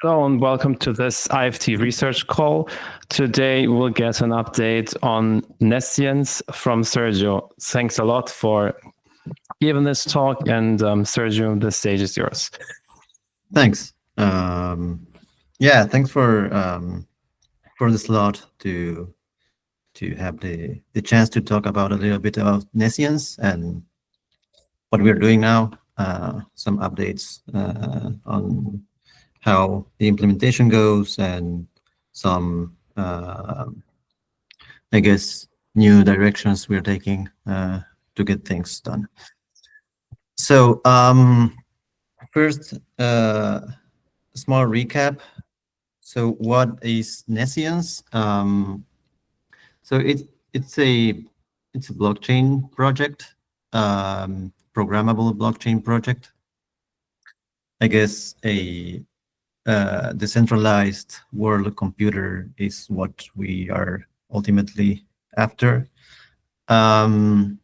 Hello and welcome to this IFT research call. Today we'll get an update on Nescience from Sergio. Thanks a lot for giving this talk, and Sergio, the stage is yours. Thanks. Yeah, thanks for the slot to have the chance to talk about a little bit about Nescience and what we're doing now. Some updates on how the implementation goes and some, I guess, new directions we're taking to get things done. So first, small recap. So what is Nescience? So it's a blockchain project, programmable blockchain project. I guess a decentralized world computer is what we are ultimately after. But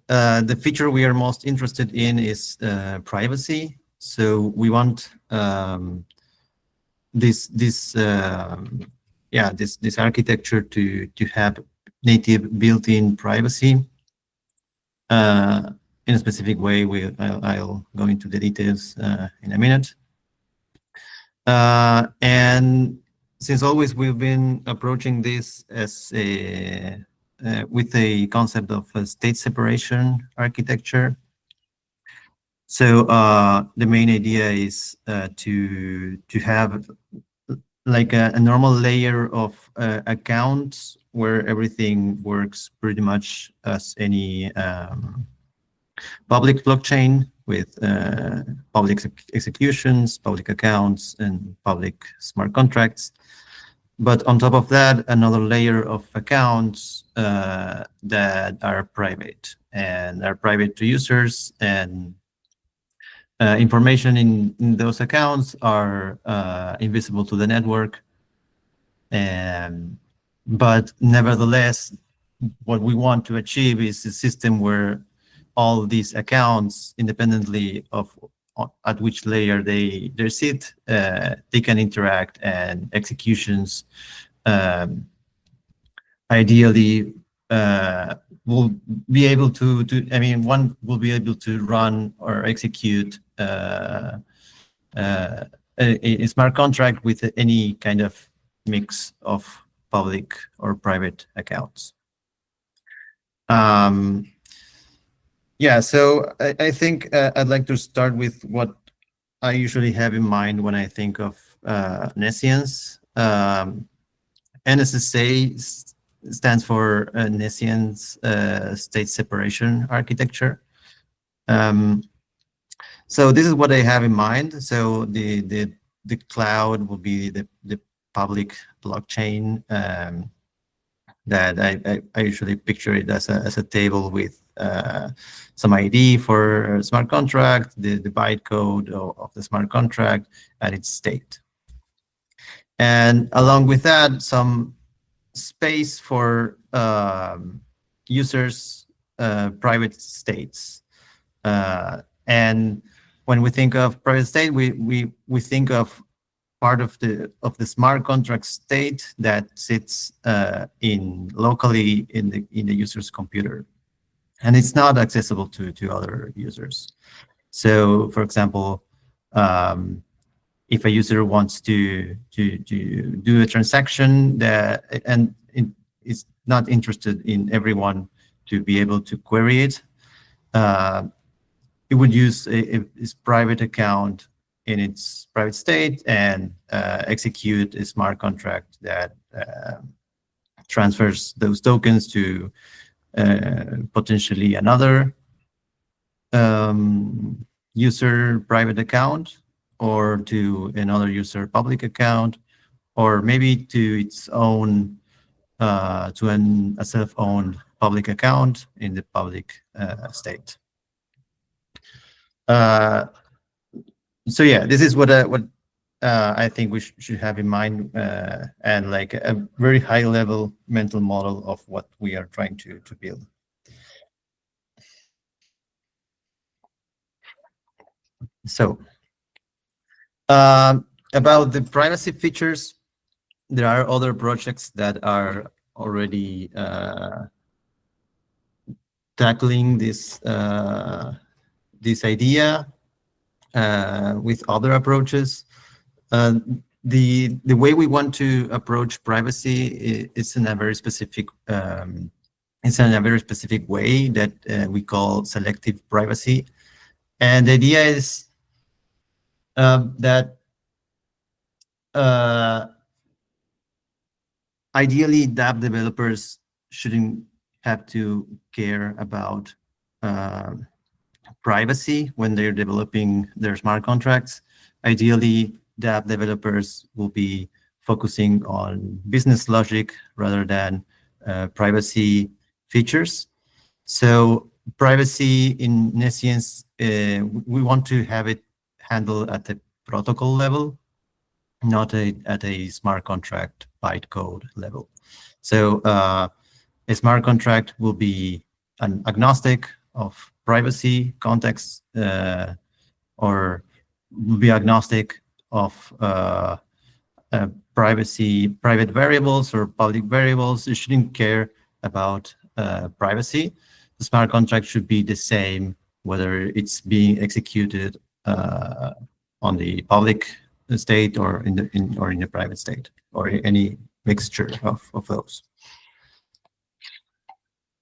the feature we are most interested in is privacy. So we want this architecture to have native built-in privacy in a specific way. I'll go into the details in a minute. And since always we've been approaching this as with a concept of a state separation architecture. So the main idea is to have like a normal layer of accounts where everything works pretty much as any public blockchain with public executions, public accounts, and public smart contracts. But on top of that, another layer of accounts that are private and are private to users, and information in those accounts are invisible to the network. But nevertheless, what we want to achieve is a system where all these accounts, independently of at which layer they sit, they can interact, and executions ideally will be able to one will be able to run or execute a smart contract with any kind of mix of public or private accounts. Yeah, so I think I'd like to start with what I usually have in mind when I think of Nescience. NSSA stands for Nescience State Separation Architecture. So this is what I have in mind. So the cloud will be the public blockchain that I usually picture it as a table with some ID for a smart contract, the bytecode of the smart contract, and its state. And along with that, some space for users' private states. And when we think of private state, we think of part of the smart contract state that sits locally in the user's computer, and it's not accessible to other users. So, for example, if a user wants to do a transaction and is not interested in everyone to be able to query it, it would use its private account in its private state and execute a smart contract that transfers those tokens to potentially another user private account, or to another user public account, or maybe to its own a self-owned public account in the public state. So yeah, this is what I think we should have in mind, and like a very high-level mental model of what we are trying to build. So About the privacy features, there are other projects that are already tackling this idea with other approaches. The way we want to approach privacy is in a very specific way that we call selective privacy, and the idea is that ideally dApp developers shouldn't have to care about privacy when they're developing their smart contracts. Ideally, dApp developers will be focusing on business logic rather than privacy features. So privacy in Nescience, we want to have it handled at the protocol level, not at a smart contract bytecode level. So a smart contract will be an agnostic of privacy context, or will be agnostic of private variables or public variables. You shouldn't care about privacy. The smart contract should be the same whether it's being executed on the public state or in the private state, or any mixture of those.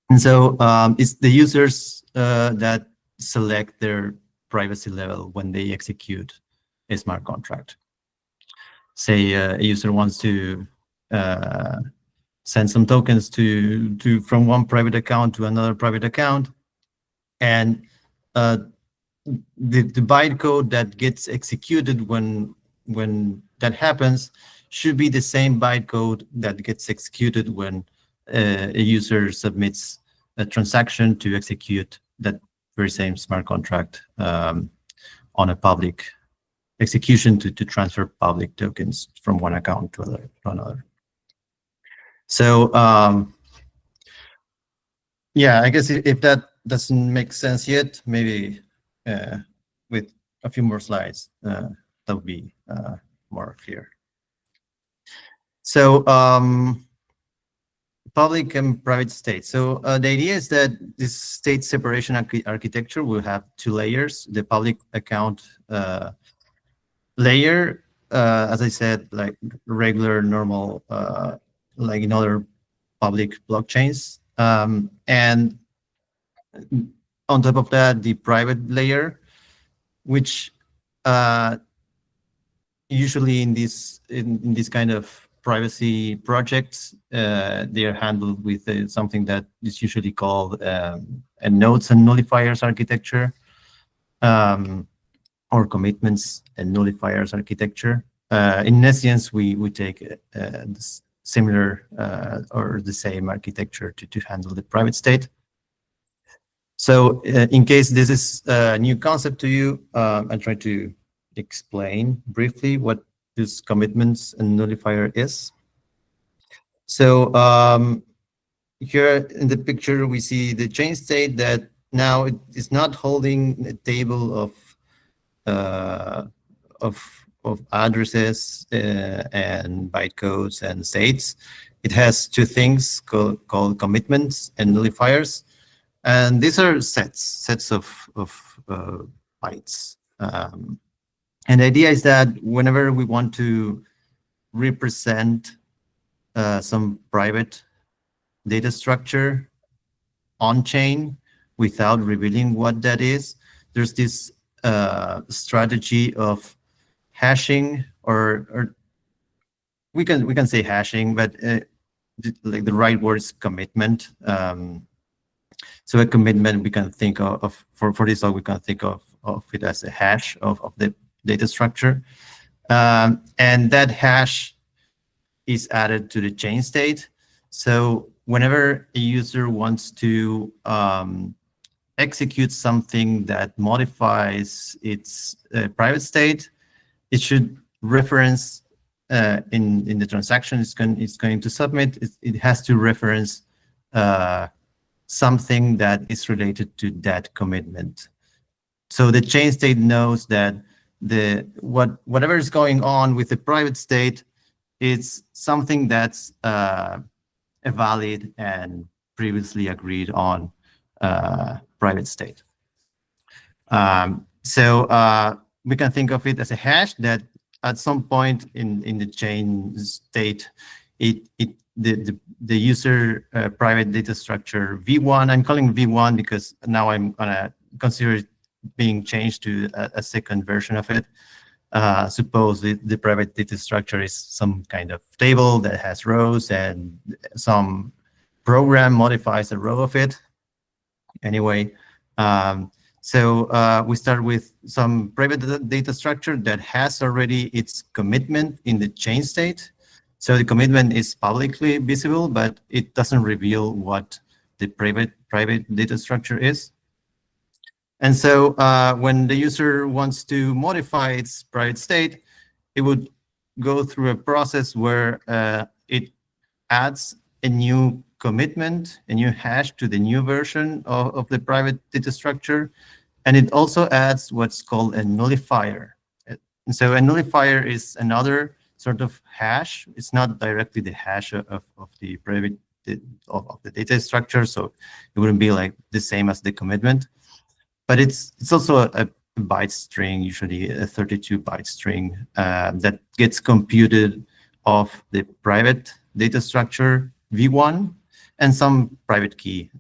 And so it's the users that select their privacy level when they execute a smart contract. Say a user wants to send some tokens from one private account to another private account, and the bytecode that gets executed when that happens should be the same bytecode that gets executed when a user submits a transaction to execute that very same smart contract on a public execution to transfer public tokens from one account to another. So yeah, I guess if that doesn't make sense yet, maybe with a few more slides, that would be more clear. So public and private state. So the idea is that this state separation architecture will have two layers. The public account layer, as I said, like regular, normal, like in other public blockchains. And on top of that, the private layer, which usually in this kind of privacy projects, they are handled with something that is usually called a nodes and nullifiers architecture, or commitments and nullifiers architecture. In Nescience, we take this similar or the same architecture to handle the private state. So in case this is a new concept to you, I'll try to explain briefly what this commitments and nullifier is. So here in the picture, we see the chain state that now it is not holding a table of addresses and bytecodes and states. It has two things called commitments and nullifiers, and these are sets of bytes. And the idea is that whenever we want to represent some private data structure on chain without revealing what that is, there's this strategy of hashing, or we can say hashing, but like the right word is commitment. So a commitment, we can think of for this talk, we can think of it as a hash of the data structure, and that hash is added to the chain state. So whenever a user wants to execute something that modifies its private state, it should reference in the transaction it's going to submit. It has to reference something that is related to that commitment. So the chain state knows that whatever is going on with the private state is something that's a valid and previously agreed on private state. So we can think of it as a hash that at some point in the chain state, the user private data structure v1, I'm calling v1 because now I'm gonna consider it being changed to a second version of it. Suppose the private data structure is some kind of table that has rows and some program modifies a row of it. Anyway, so we start with some private data structure that has already its commitment in the chain state. So the commitment is publicly visible, but it doesn't reveal what the private data structure is. And so when the user wants to modify its private state, it would go through a process where it adds a new commitment, a new hash to the new version of the private data structure. And it also adds what's called a nullifier. And so a nullifier is another sort of hash. It's not directly the hash of the private of the data structure, so it wouldn't be like the same as the commitment. But it's also a byte string, usually a 32-byte string that gets computed off the private data structure v1 and some private key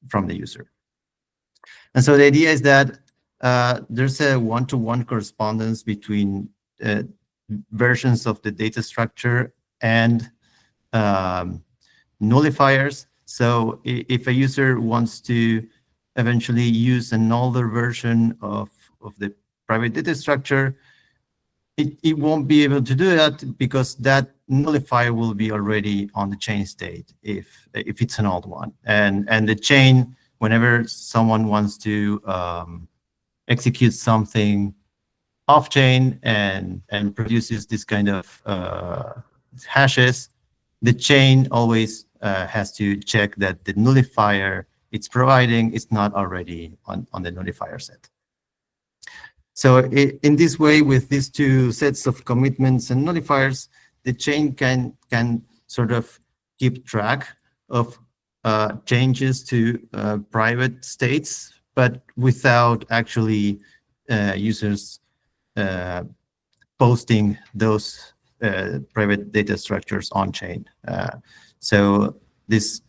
from the user. And so the idea is that there's a one-to-one correspondence between versions of the data structure and nullifiers. So if a user wants to eventually use an older version of the private data structure, it won't be able to do that because that nullifier will be already on the chain state if it's an old one. And the chain, whenever someone wants to execute something off-chain and produces this kind of hashes, the chain always has to check that the nullifier it's providing is not already on the nullifier set. So in this way, with these two sets of commitments and nullifiers, the chain can sort of keep track of changes to private states, but without actually users posting those private data structures on chain. So this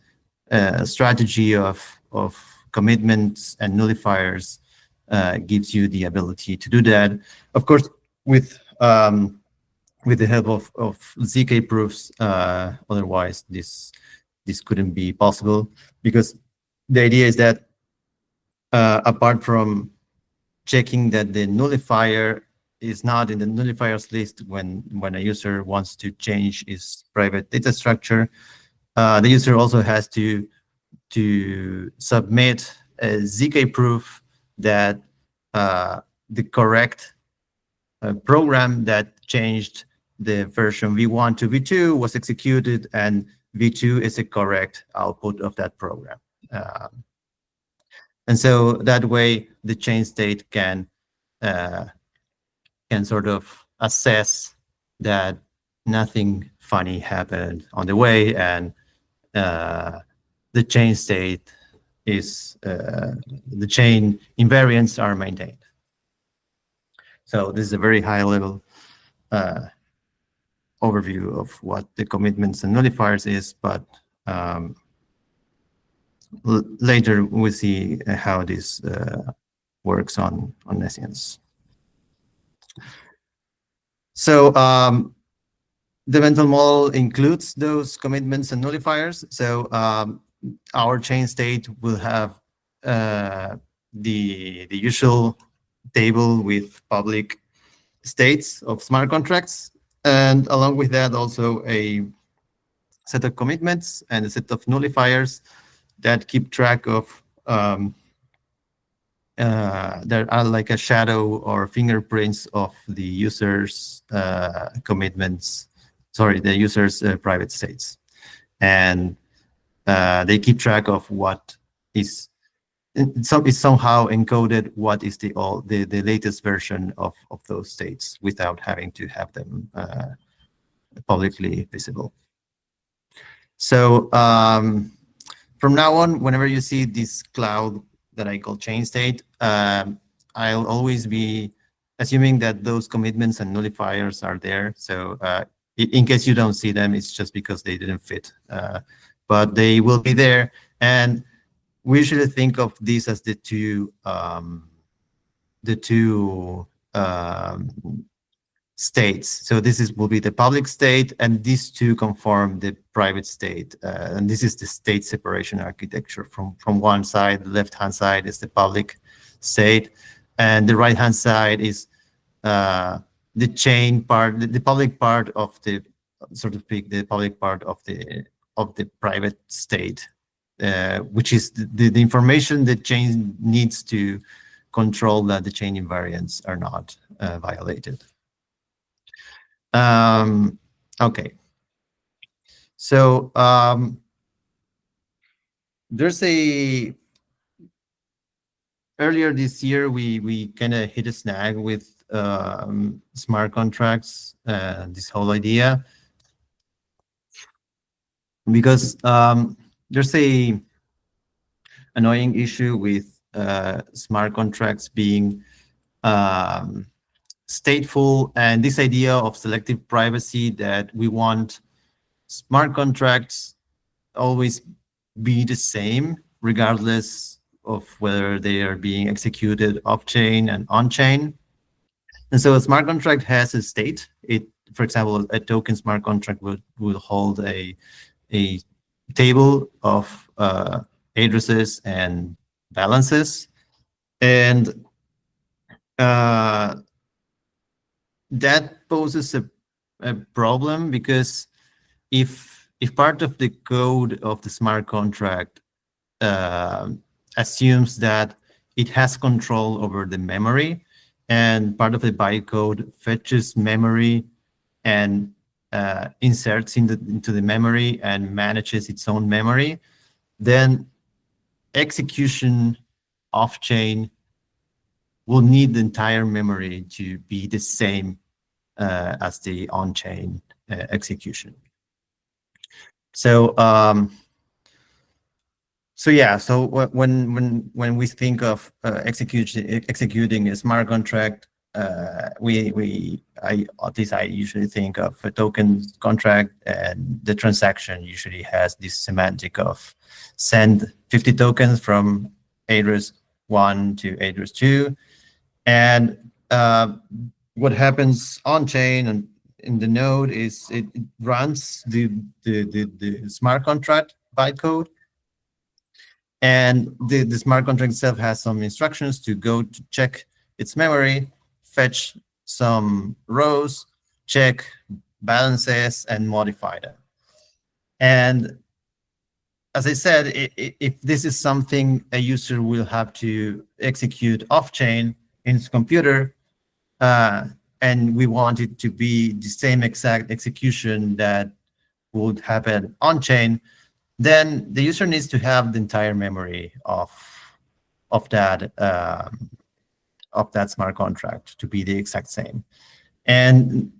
strategy of commitments and nullifiers gives you the ability to do that. Of course, with the help of ZK proofs, otherwise this couldn't be possible, because the idea is that apart from checking that the nullifier is not in the nullifiers list when a user wants to change its private data structure, the user also has to submit a ZK proof that the correct program that changed the version v1 to v2 was executed, and v2 is a correct output of that program. And so that way, the chain state can sort of assess that nothing funny happened on the way, and the chain state is the chain invariants are maintained. So this is a very high level overview of what the commitments and nullifiers is, but later we'll see how this works on Nescience. So the mental model includes those commitments and nullifiers. So our chain state will have the usual table with public states of smart contracts, and along with that also a set of commitments and a set of nullifiers that keep track of there are like a shadow or fingerprints of the user's commitments, sorry, the user's private states. And they keep track of what is it's somehow encoded what is the latest version of those states without having to have them publicly visible. So from now on, whenever you see this cloud that I call chain state, I'll always be assuming that those commitments and nullifiers are there. So in case you don't see them, it's just because they didn't fit, but they will be there. And we usually think of these as the two states. So this will be the public state, and these two conform the private state. And this is the state separation architecture. From one side, the left-hand side is the public state, and the right-hand side is the chain part, the public part of the, so to speak, the public part of the private state, which is the information the chain needs to control that the chain invariants are not violated. Okay. So there's earlier this year, we kind of hit a snag with smart contracts, this whole idea, because there's a annoying issue with smart contracts being stateful, and this idea of selective privacy, that we want smart contracts always be the same regardless of whether they are being executed off-chain and on-chain. And so a smart contract has a state. For example, a token smart contract will hold a table of addresses and balances, and that poses a problem, because if part of the code of the smart contract assumes that it has control over the memory, and part of the bytecode fetches memory and inserts into the memory and manages its own memory, then execution off-chain will need the entire memory to be the same as the on-chain execution. So when we think of executing a smart contract, I usually think of a token contract, and the transaction usually has this semantic of send 50 tokens from address 1 to address 2, and what happens on chain and in the node is it runs the smart contract bytecode, and the smart contract itself has some instructions to go to check its memory, fetch some rows, check balances, and modify them. And as I said, if this is something a user will have to execute off-chain in its computer, and we want it to be the same exact execution that would happen on-chain, then the user needs to have the entire memory of that smart contract to be the exact same. And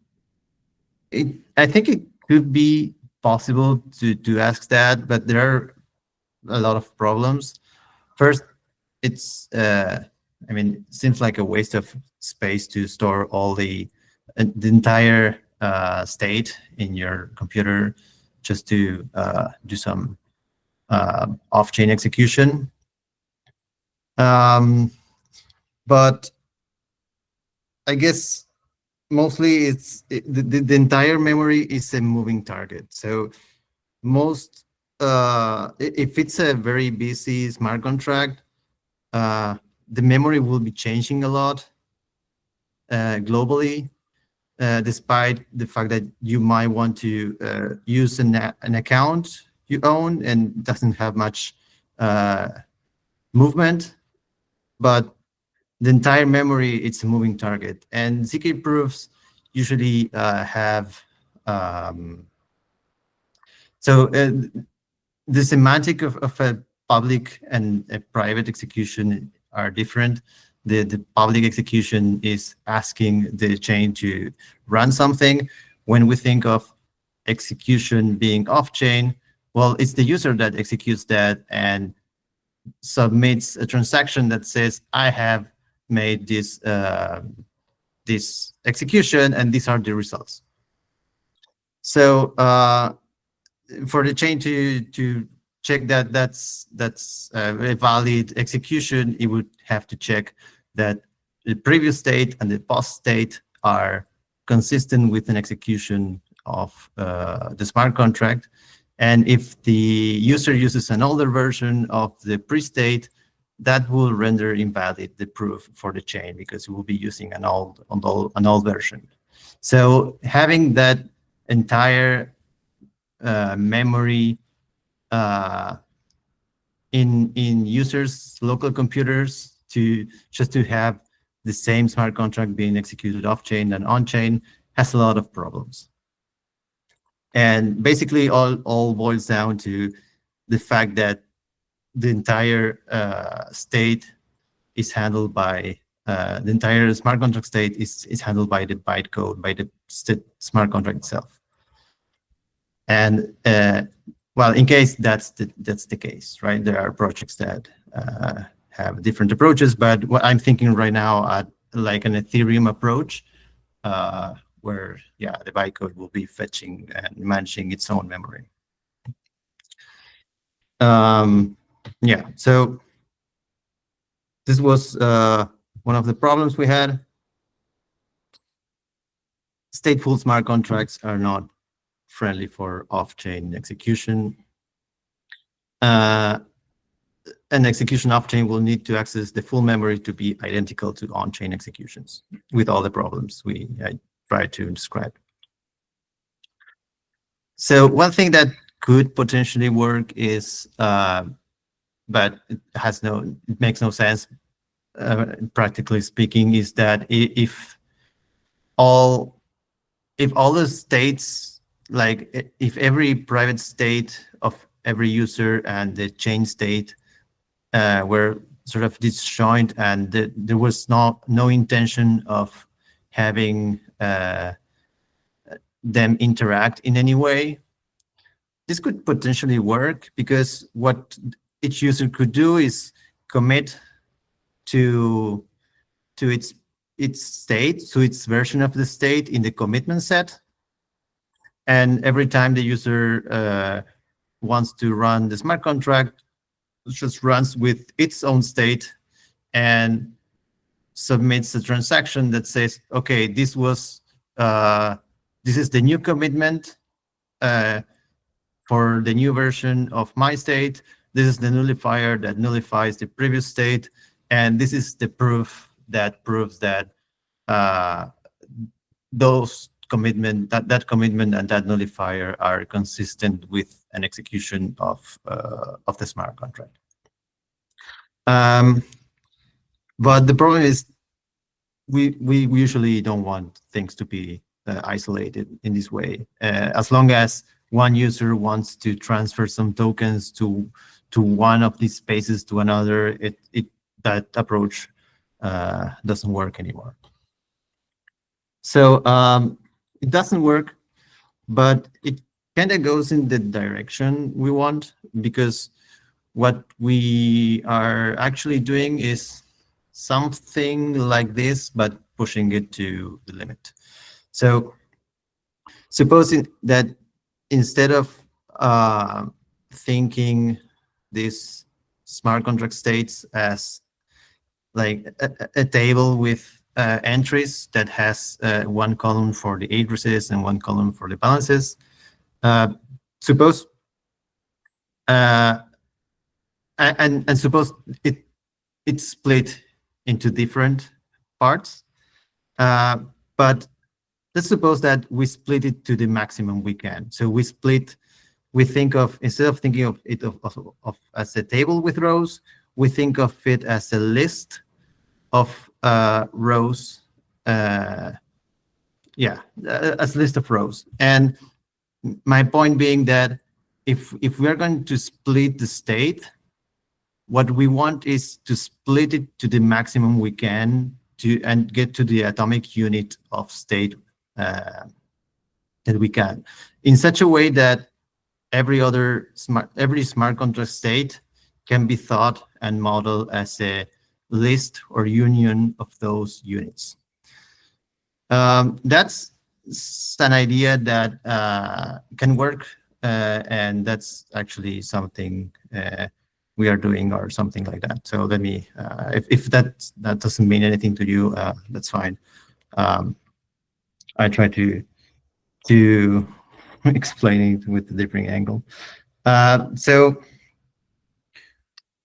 I think it could be possible to ask that, but there are a lot of problems. First, it's it seems like a waste of space to store all the entire state in your computer just to do some off-chain execution. But I guess mostly the entire memory is a moving target. So if it's a very busy smart contract, the memory will be changing a lot globally, despite the fact that you might want to use an account you own and doesn't have much movement, but the entire memory, it's a moving target. And ZK proofs usually have the semantic of a public and a private execution are different. The public execution is asking the chain to run something. When we think of execution being off-chain, well, it's the user that executes that and submits a transaction that says, I have made this this execution and these are the results. So for the chain to check that that's a valid execution, it would have to check that the previous state and the post state are consistent with an execution of the smart contract. And if the user uses an older version of the pre-state, that will render invalid the proof for the chain because it will be using an old version. So having that entire memory in users' local computers to have the same smart contract being executed off-chain and on-chain has a lot of problems. And basically all boils down to the fact that the entire state is handled by the entire smart contract state is handled by the bytecode, by the smart contract itself. And well, in case that's the case, right? There are projects that have different approaches, but what I'm thinking right now at like an Ethereum approach, where the bytecode will be fetching and managing its own memory. So this was one of the problems we had. Stateful smart contracts are not friendly for off-chain execution. An execution off-chain will need to access the full memory to be identical to on-chain executions with all the problems I tried to describe. So one thing that could potentially work is, but it makes no sense, practically speaking, is that if all the states, like if every private state of every user and the chain state were sort of disjoint and there was no intention of having them interact in any way, this could potentially work, because what each user could do is commit to its state, to its version of the state in the commitment set. And every time the user wants to run the smart contract, it just runs with its own state and submits a transaction that says, okay, this is the new commitment for the new version of my state. This is the nullifier that nullifies the previous state. And this is the proof that proves that that commitment and that nullifier are consistent with an execution of the smart contract. But the problem is we usually don't want things to be isolated in this way. As long as one user wants to transfer some tokens to one of these spaces to another, that approach doesn't work anymore. So it doesn't work, but it kind of goes in the direction we want, because what we are actually doing is something like this, but pushing it to the limit. So supposing that instead of thinking these smart contract states as like a table with entries that has one column for the addresses and one column for the balances, suppose and suppose it's split into different parts, but let's suppose that we split it to the maximum we can. So we think of, instead of thinking of it as a table with rows, we think of it as a list of rows, as a list of rows. And my point being that if we're going to split the state, what we want is to split it to the maximum we can and get to the atomic unit of state that we can, in such a way that every smart contract state can be thought and modeled as a list or union of those units. That's an idea that can work, and that's actually something we are doing, or something like that. So let me, if that doesn't mean anything to you, that's fine. I try to explain it with a different angle. So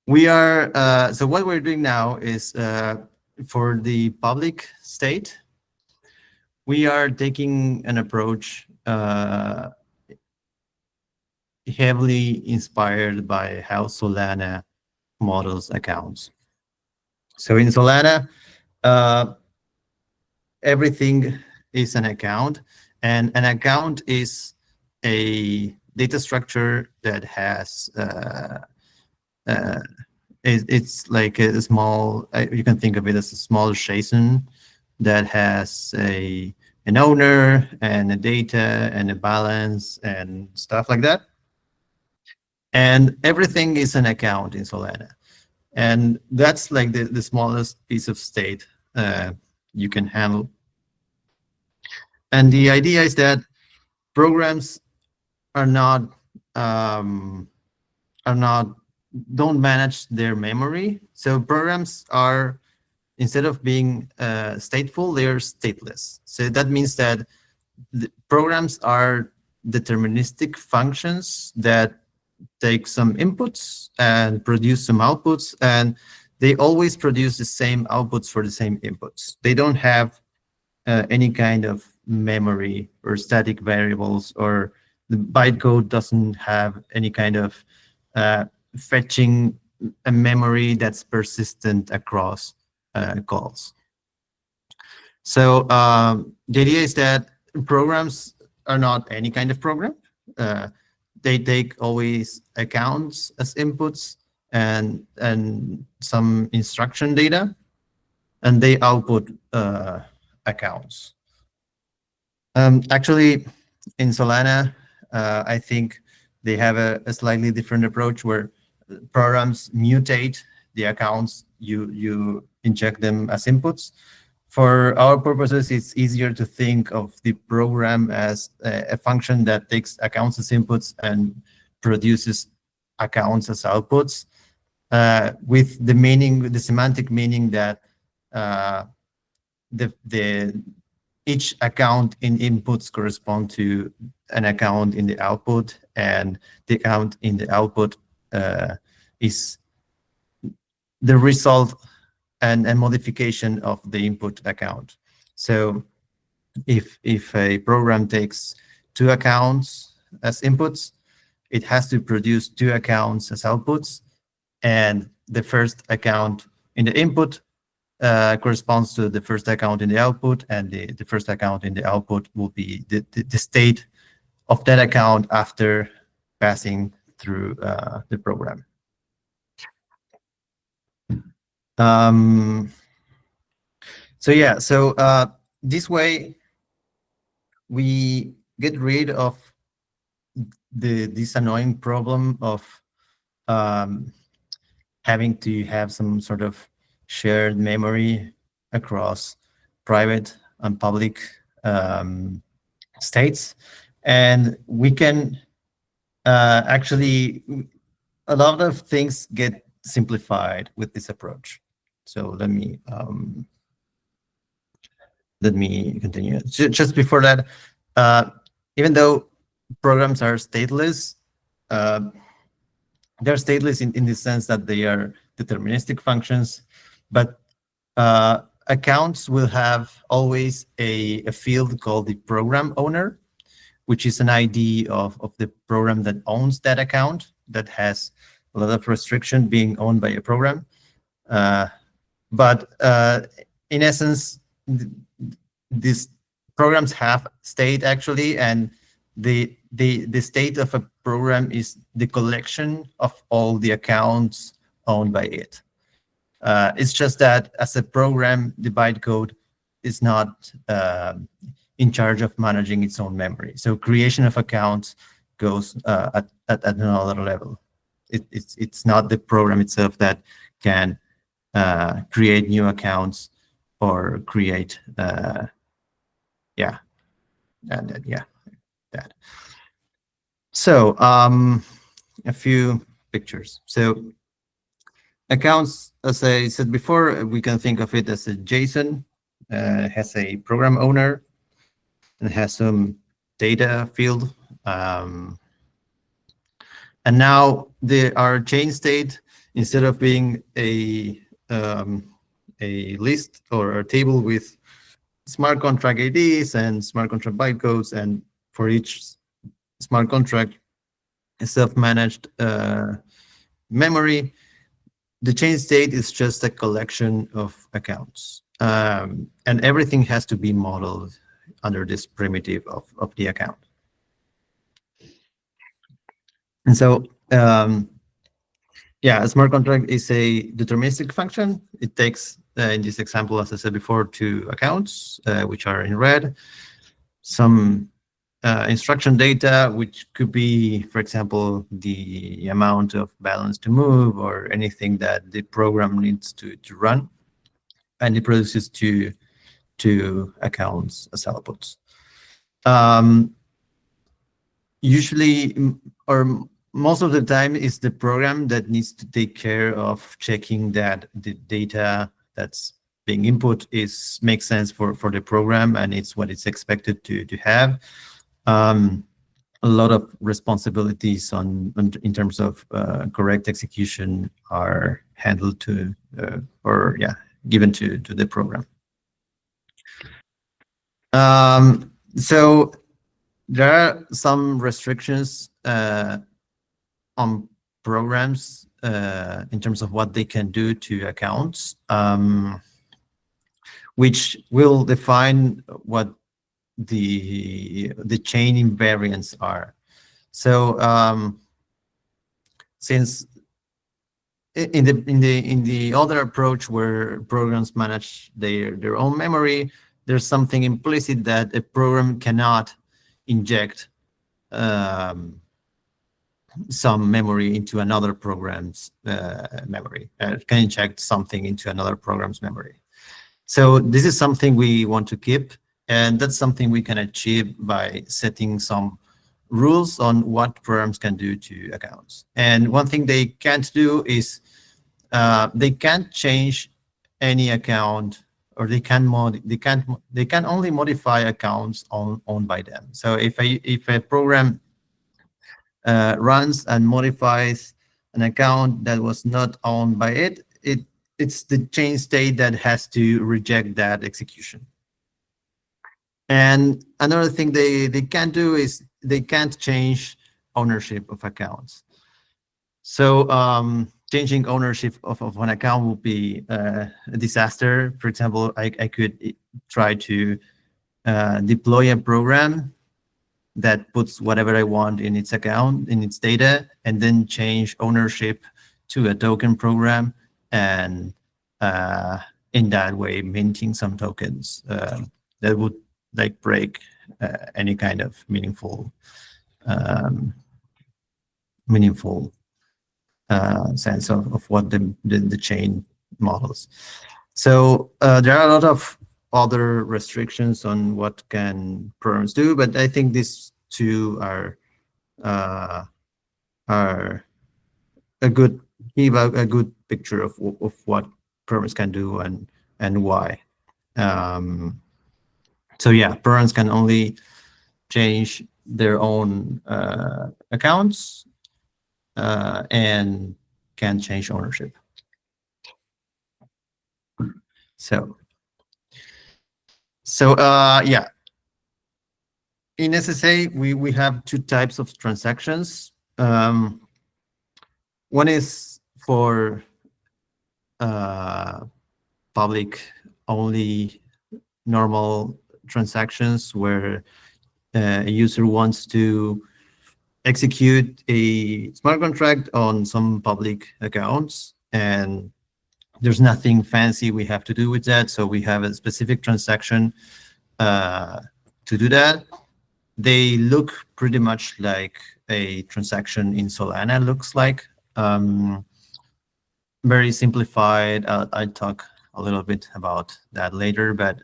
we are, so what we're doing now is for the public state, we are taking an approach heavily inspired by how Solana models accounts. So in Solana, everything is an account, and an account is a data structure that has it's like a small, you can think of it as a small JSON that has an owner and a data and a balance and stuff like that. And everything is an account in Solana. And that's like the smallest piece of state you can handle. And the idea is that programs don't manage their memory. So programs are, instead of being stateful, they're stateless. So that means that the programs are deterministic functions that take some inputs and produce some outputs, and they always produce the same outputs for the same inputs. They don't have any kind of memory or static variables, or the bytecode doesn't have any kind of fetching a memory that's persistent across calls. So the idea is that programs are not any kind of program. They take always accounts as inputs and some instruction data, and they output accounts. Actually, in Solana, I think they have a slightly different approach where programs mutate the accounts. You inject them as inputs. For our purposes, it's easier to think of the program as a function that takes accounts as inputs and produces accounts as outputs, with the meaning, the semantic meaning that each account in inputs correspond to an account in the output, and the account in the output is the result and modification of the input account. So if a program takes 2 accounts as inputs, it has to produce 2 accounts as outputs, and the first account in the input corresponds to the first account in the output, and the first account in the output will be the state of that account after passing through the program. So yeah, so this way we get rid of this annoying problem of having to have some sort of shared memory across private and public states, and we can actually, a lot of things get simplified with this approach. So let me continue. Just before that, even though programs are stateless, they're stateless in the sense that they are deterministic functions, but accounts will have always a field called the program owner, which is an ID of the program that owns that account, that has a lot of restriction being owned by a program. But in essence, these programs have state actually, and the state of a program is the collection of all the accounts owned by it. It's just that as a program, the bytecode is not in charge of managing its own memory. So creation of accounts goes at another level. It's not the program itself that can create new accounts or create, that. So a few pictures. So accounts, as I said before, we can think of it as a JSON, has a program owner, and has some data field. And now our chain state, instead of being a list or a table with smart contract IDs and smart contract bytecodes, and for each smart contract, a self-managed memory, the chain state is just a collection of accounts. And everything has to be modeled under this primitive of the account. And so, a smart contract is a deterministic function. It takes, in this example, as I said before, 2 accounts, which are in red, some instruction data, which could be, for example, the amount of balance to move or anything that the program needs to run, and it produces two accounts as outputs. Usually, or most of the time, is the program that needs to take care of checking that the data that's being input makes sense for the program, and it's what it's expected to have. A lot of responsibilities in terms of correct execution are handled given to the program. So there are some restrictions on programs in terms of what they can do to accounts, which will define what the chain invariants are. So since in the other approach where programs manage their own memory, there's something implicit that a program cannot inject some memory into another program's memory. Can inject something into another program's memory. So this is something we want to keep. And that's something we can achieve by setting some rules on what programs can do to accounts. And one thing they can't do is they can't change any account, or they can only modify accounts owned by them. So if a program runs and modifies an account that was not owned by it's the chain state that has to reject that execution. And another thing they can't do is they can't change ownership of accounts. So changing ownership of an account will be a disaster. For example, I could try to deploy a program that puts whatever I want in its account, in its data, and then change ownership to a token program, and in that way minting some tokens that would break any kind of meaningful sense of what the chain models. So there are a lot of other restrictions on what can programs do, but I think these two are give a good picture of what programs can do and why. So yeah, programs can only change their own accounts and can change ownership. So yeah, in SSA we have 2 types of transactions. One is for public only normal transactions where a user wants to execute a smart contract on some public accounts, and there's nothing fancy we have to do with that. So we have a specific transaction to do that. They look pretty much like a transaction in Solana looks like. Very simplified. I'll talk a little bit about that later, but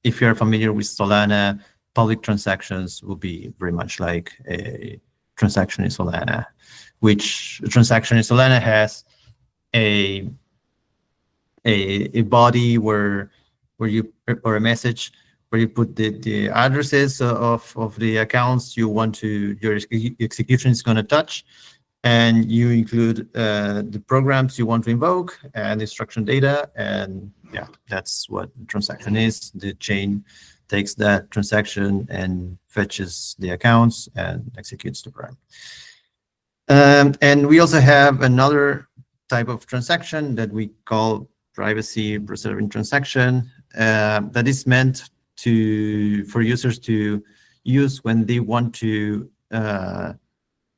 if you're familiar with Solana, public transactions will be very much like a transaction in Solana, which a transaction in Solana has a body where you, or a message where you put the addresses of the accounts you want to, your execution is going to touch, and you include the programs you want to invoke and instruction data, and yeah, that's what the transaction is. The chain takes that transaction and fetches the accounts and executes the program. And we also have another type of transaction that we call privacy preserving transaction that is meant for users to use when they want to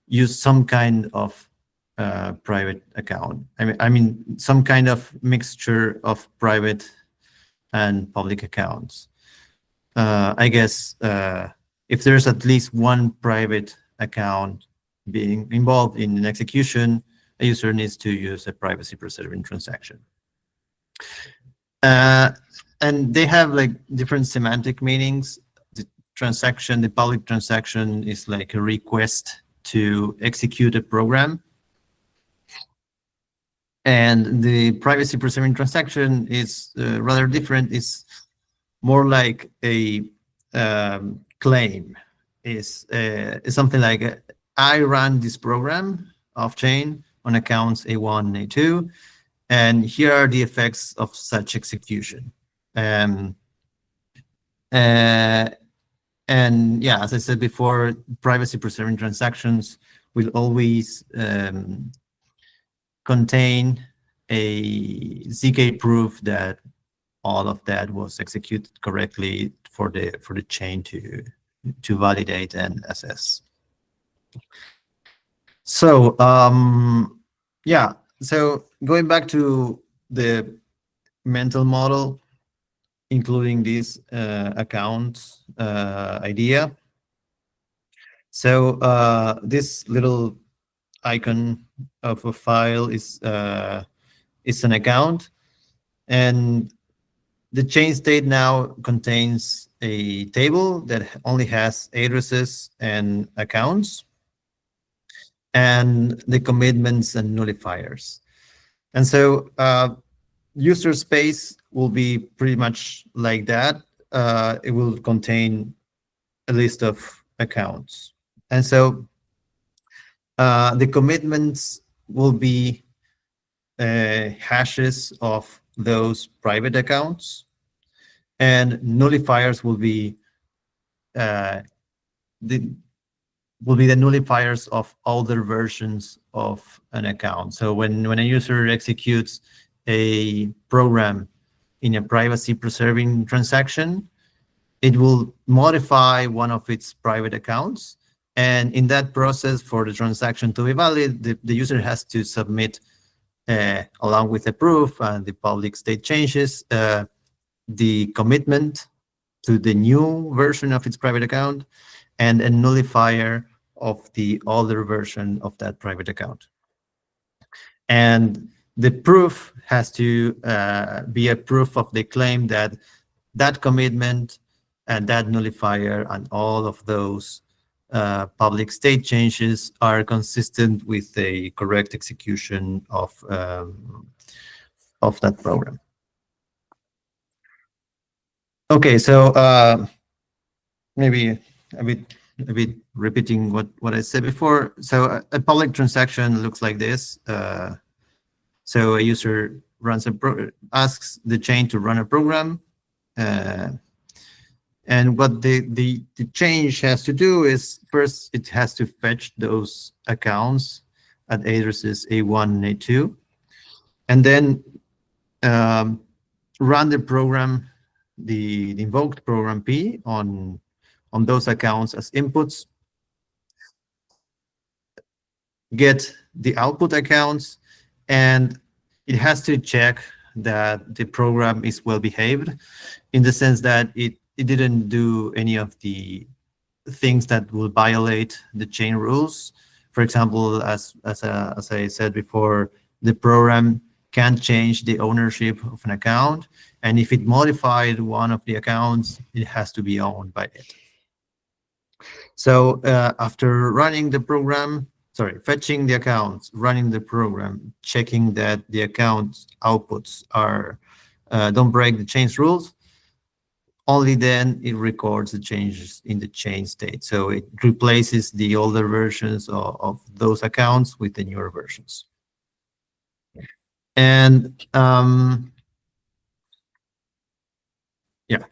use some kind of private account. I mean, some kind of mixture of private and public accounts. I guess if there's at least one private account being involved in an execution, a user needs to use a privacy preserving transaction. And they have like different semantic meanings. The public transaction is like a request to execute a program. And the privacy preserving transaction is rather different. It's more like a claim. It's something like, I ran this program off-chain on accounts A1 and A2, and here are the effects of such execution. And yeah, as I said before, privacy preserving transactions will always contain a ZK proof that all of that was executed correctly for the chain to validate and assess. So yeah, so going back to the mental model, including this account idea. So this little icon of a file is an account, and the chain state now contains a table that only has addresses and accounts, and the commitments and nullifiers. And so user space will be pretty much like that. It will contain a list of accounts. And so the commitments will be hashes of those private accounts, and nullifiers will be the nullifiers of older versions of an account. So when a user executes a program in a privacy preserving transaction, it will modify one of its private accounts. And in that process, for the transaction to be valid, the user has to submit, along with the proof and the public state changes, the commitment to the new version of its private account and a nullifier of the older version of that private account. And the proof has to be a proof of the claim that that commitment and that nullifier and all of those public state changes are consistent with a correct execution of that program. Okay, so maybe a bit repeating what I said before. So a public transaction looks like this. So a user asks the chain to run a program, and what the change has to do is, first it has to fetch those accounts at addresses A1 and A2, and then run the program, the invoked program P on those accounts as inputs, get the output accounts, and it has to check that the program is well behaved, in the sense that it didn't do any of the things that will violate the chain rules. For example, as I said before, the program can change the ownership of an account, and if it modified one of the accounts, it has to be owned by it. So after running the program, fetching the accounts, running the program, checking that the account outputs are don't break the chain's rules, only then it records the changes in the chain state. So it replaces the older versions of those accounts with the newer versions. And yeah.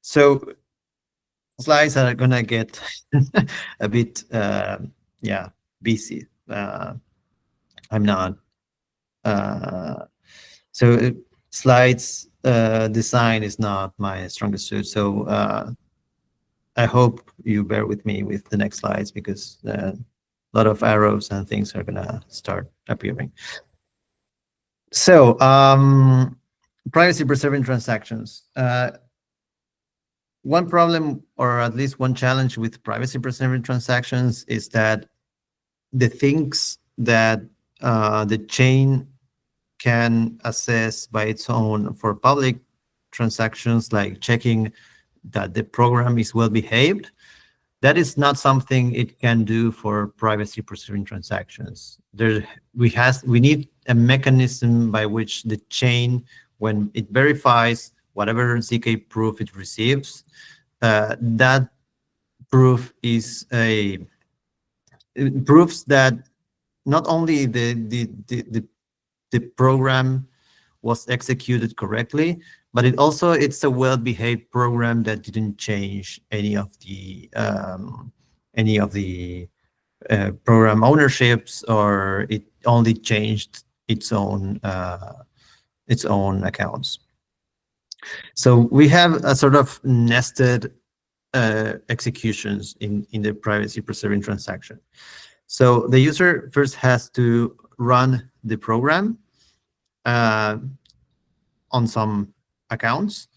So slides are gonna get a bit busy. I'm not. So slides design is not my strongest suit. So I hope you bear with me with the next slides, because a lot of arrows and things are gonna start appearing. So privacy preserving transactions. One problem, or at least one challenge with privacy preserving transactions, is that the things that the chain can assess by its own for public transactions, like checking that the program is well behaved, that is not something it can do for privacy preserving transactions. We need a mechanism by which the chain, when it verifies whatever ZK proof it receives, that proof is it proves that not only the program was executed correctly, but it's a well-behaved program that didn't change any of the program ownerships, or it only changed its own accounts. So we have a sort of nested executions in the privacy preserving transaction. So the user first has to run the program on some accounts,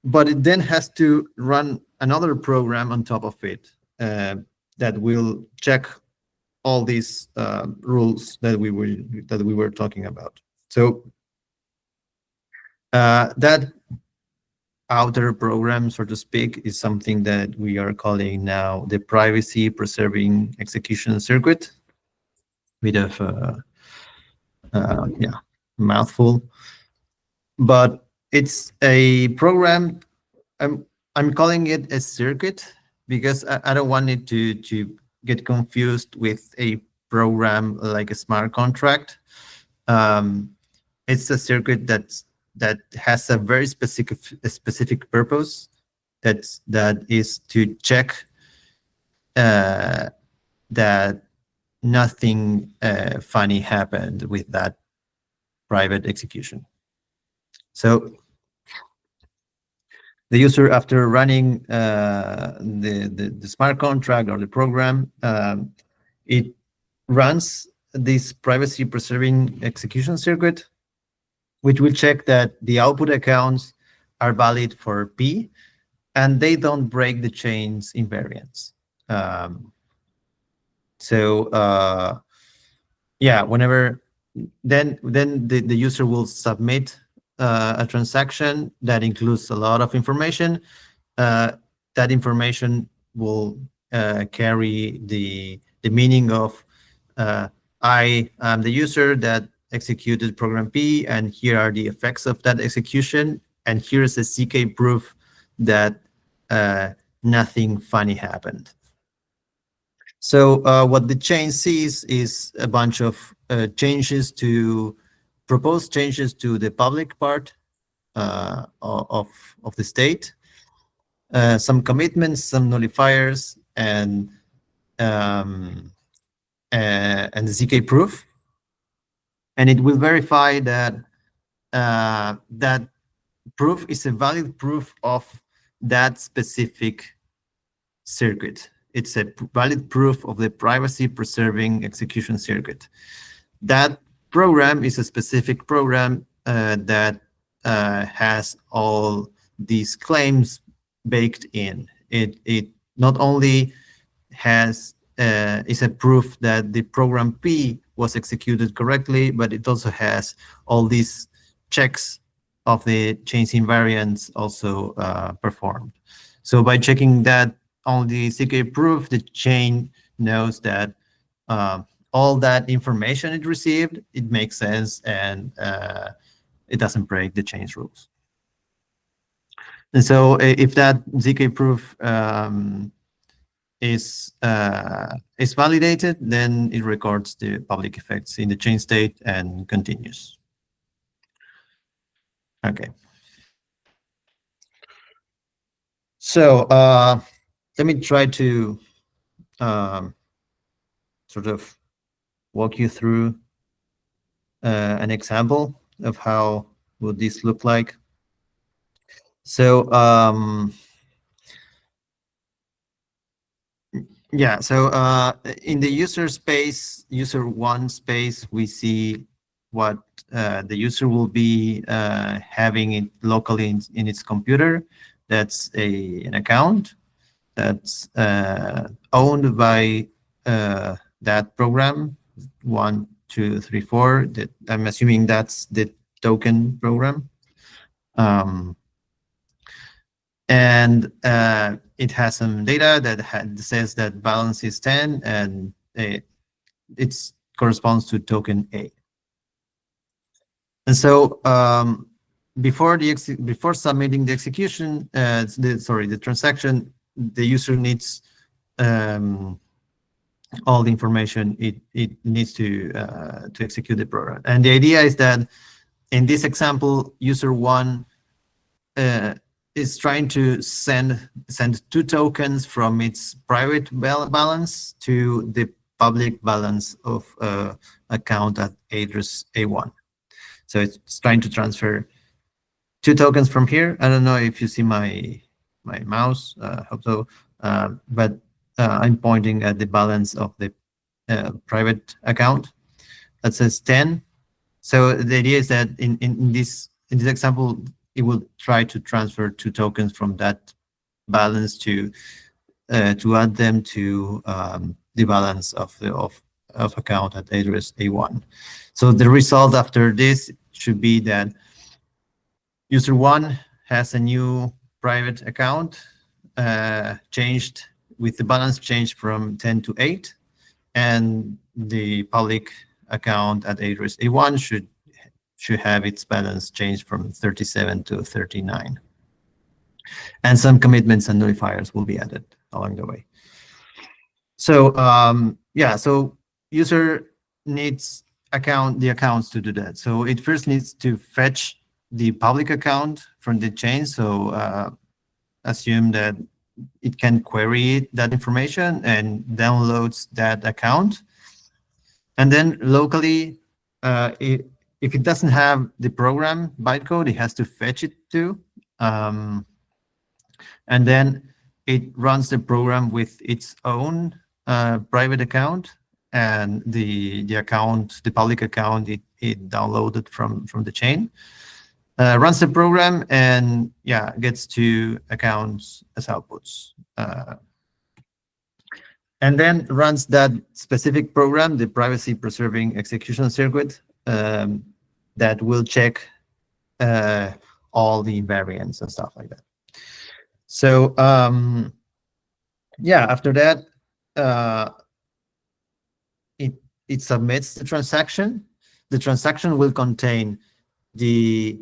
but it then has to run another program on top of it that will check all these rules that we were talking about. So that outer program, so to speak, is something that we are calling now the privacy preserving execution circuit. Bit of mouthful, but it's a program. I'm calling it a circuit because I don't want it to get confused with a program like a smart contract. It's a circuit that has a very specific purpose. That is to check that nothing funny happened with that private execution. So the user, after running the smart contract or the program, it runs this privacy preserving execution circuit, which will check that the output accounts are valid for P and they don't break the chain's invariance. Whenever then the user will submit a transaction that includes a lot of information. That information will carry the meaning of I am the user that executed program P, and here are the effects of that execution, and here's a ZK proof that nothing funny happened. So what the chain sees is a bunch of proposed changes to the public part of the state, some commitments, some nullifiers, and the ZK proof, and it will verify that that proof is a valid proof of that specific circuit. it's a valid proof of the privacy-preserving execution circuit. That program is a specific program that has all these claims baked in. It not only has is a proof that the program P was executed correctly, but it also has all these checks of the change invariants also performed. So by checking that on the CK proof, the chain knows that all that information it received, it makes sense, and it doesn't break the change rules. And so if that ZK proof is validated, then it records the public effects in the chain state and continues. Okay. So let me try to sort of walk you through an example of how would this look like. So yeah, so in the user space, user one space, we see what the user will be having it locally in its computer. That's an account that's owned by that program, 1, 2, 3, 4. That I'm assuming that's the token program. And it has some data that says that balance is 10, and it corresponds to token A. And so before submitting the execution, the transaction, the user needs all the information it needs to execute the program. And the idea is that in this example, user one is trying to send 2 tokens from its private balance to the public balance of account at address A1. So it's trying to transfer 2 tokens from here. I don't know if you see my mouse, hope so, but I'm pointing at the balance of the private account that says 10. So the idea is that in this example, it will try to transfer 2 tokens from that balance to add them to the balance of account at address A1. So the result after this should be that user one has a new private account changed with the balance changed from 10 to 8, and the public account at address A1 should have its balance changed from 37 to 39. And some commitments and nullifiers will be added along the way. So yeah, so user needs the accounts to do that. So it first needs to fetch the public account from the chain. So assume that it can query that information and downloads that account. And then locally, if it doesn't have the program bytecode, it has to fetch it too. And then it runs the program with its own private account, and the public account, it downloaded from the chain. Runs the program and yeah, gets 2 accounts as outputs. And then runs that specific program, the privacy-preserving execution circuit, that will check all the invariants and stuff like that. So yeah, after that, it submits the transaction. The transaction will contain the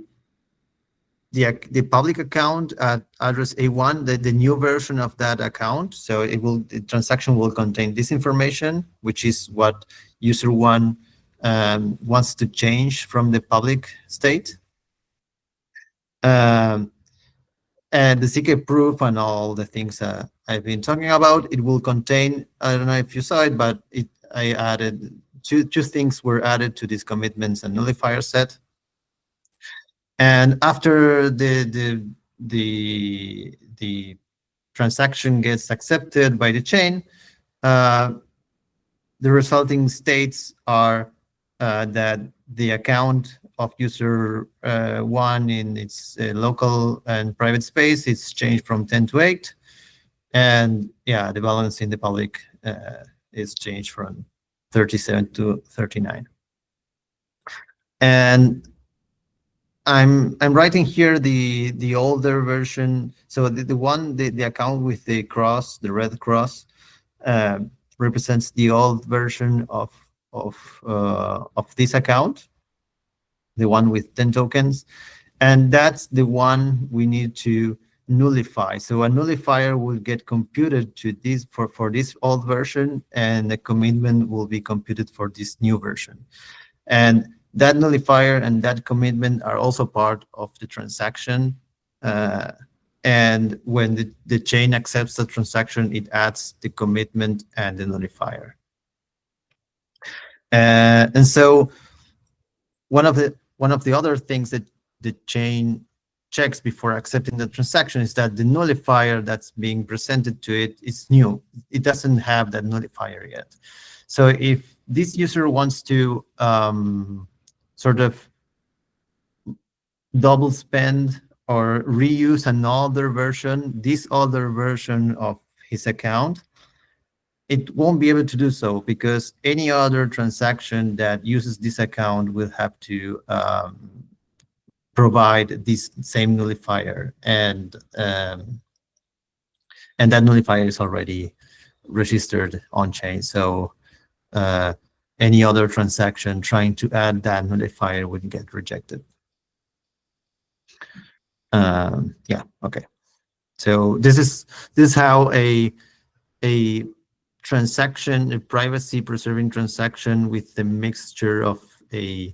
public account at address A1, the new version of that account. So the transaction will contain this information, which is what user one wants to change from the public state. And the CK proof and all the things I've been talking about, it will contain, I don't know if you saw it, but I added two things were added to these commitments and nullifier set. And after the transaction gets accepted by the chain, the resulting states are that the account of user 1 in its local and private space is changed from 10 to 8. And yeah, the balance in the public is changed from 37 to 39. And I'm writing here the older version. So the account with the cross, the red cross, represents the old version of this account, the one with 10 tokens, and that's the one we need to nullify. So a nullifier will get computed to this for this old version, and the commitment will be computed for this new version. And that nullifier and that commitment are also part of the transaction. And when the chain accepts the transaction, it adds the commitment and the nullifier. And so one of the other things that the chain checks before accepting the transaction is that the nullifier that's being presented to it is new. It doesn't have that nullifier yet. So if this user wants to sort of double spend or reuse another version, this other version of his account, it won't be able to do so, because any other transaction that uses this account will have to provide this same nullifier, and that nullifier is already registered on chain. So any other transaction trying to add that nullifier would get rejected. Yeah, okay. So this is how a transaction, a privacy preserving transaction with the mixture of a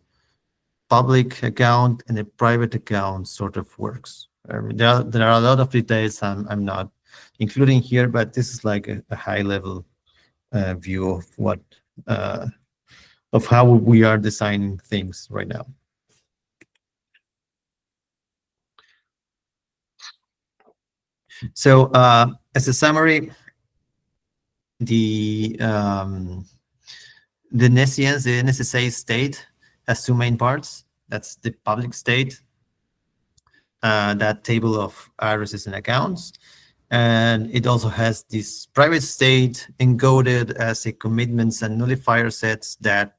public account and a private account sort of works. There are a lot of details I'm not including here, but this is like a high level view of what of how we are designing things right now. So as a summary, the Nescience, the NSSA state, has two main parts. That's the public state, that table of addresses and accounts. And it also has this private state encoded as a commitments and nullifier sets that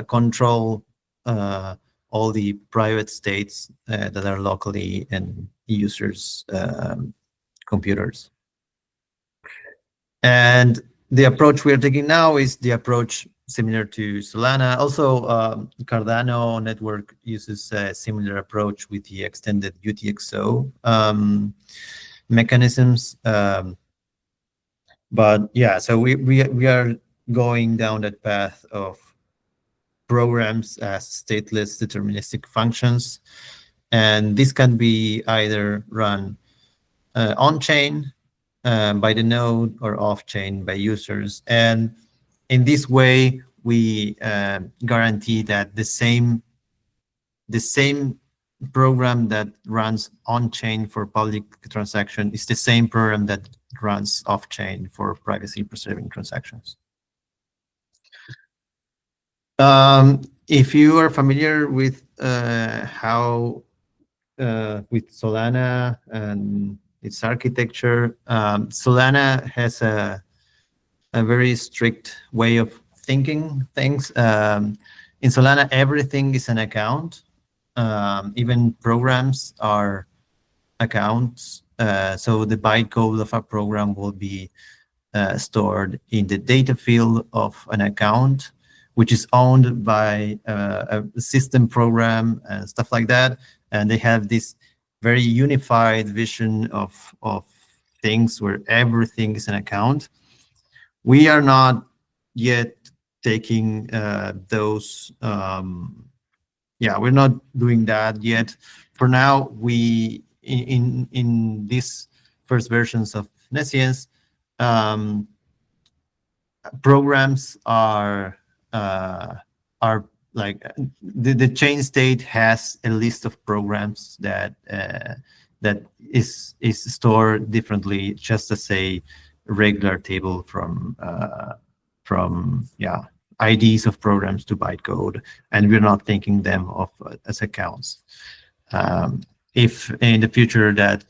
control all the private states that are locally in users' computers. And the approach we are taking now is the approach similar to Solana. Also, Cardano network uses a similar approach with the extended UTXO mechanisms. But yeah, so we are going down that path of programs as stateless deterministic functions. And this can be either run on-chain by the node or off-chain by users. And in this way, we guarantee that the same program that runs on-chain for public transaction is the same program that runs off-chain for privacy-preserving transactions. If you are familiar with how with Solana and its architecture, Solana has a very strict way of thinking things. In Solana, everything is an account. Even programs are accounts. So the bytecode of a program will be stored in the data field of an account, which is owned by a system program and stuff like that. And they have this very unified vision of things where everything is an account. We are not yet taking those. We're not doing that yet. For now, we in these first versions of Nescience, programs are like the chain state has a list of programs that that is stored differently, just as a regular table from IDs of programs to bytecode, and we're not thinking them of as accounts. If in the future that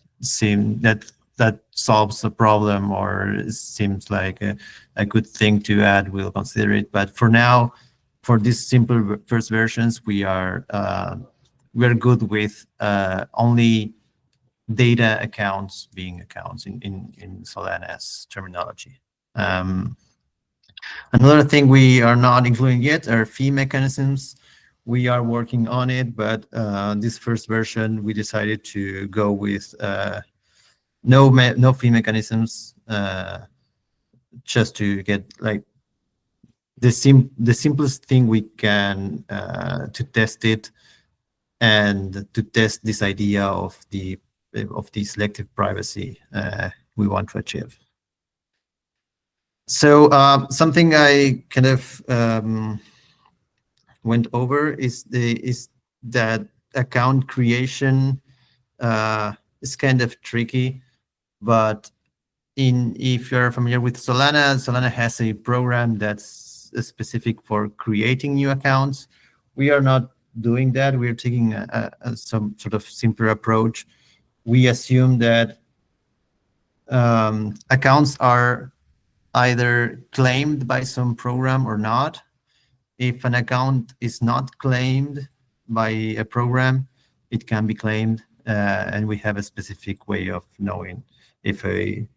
solves a problem or seems like a good thing to add, we'll consider it. But for now, for these simple first versions, we're good with only data accounts being accounts in Solana's terminology. Another thing we are not including yet are fee mechanisms. We are working on it, but this first version we decided to go with no fee mechanisms, just to get like the simplest thing we can to test it and to test this idea of the selective privacy we want to achieve. So something I kind of went over is that account creation is kind of tricky, but if you're familiar with Solana has a program that's specific for creating new accounts. We are not doing that. We're taking some sort of simpler approach. We assume that accounts are either claimed by some program or not. If an account is not claimed by a program, it can be claimed, and we have a specific way of knowing if an